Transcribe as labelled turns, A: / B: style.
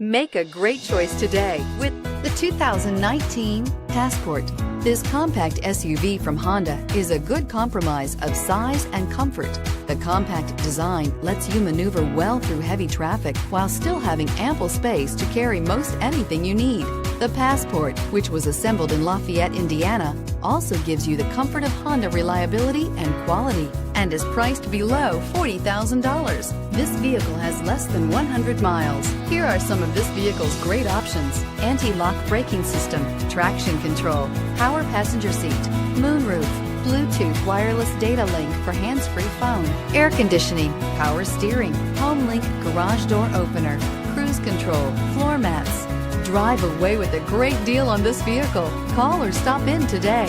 A: Make a great choice today with the 2019 Passport. This compact SUV from Honda is a good compromise of size and comfort. The compact design lets you maneuver well through heavy traffic while still having ample space to carry most anything you need. The Passport, which was assembled in Lafayette, Indiana, also gives you the comfort of Honda reliability and quality and is priced below $40,000. This vehicle has less than 100 miles. Here are some of this vehicle's great options: anti-lock braking system, traction control, power passenger seat, moonroof, Bluetooth wireless data link for hands-free phone, air conditioning, power steering, home link garage door opener, cruise control, floor mats. Drive away with a great deal on this vehicle. Call or stop in today.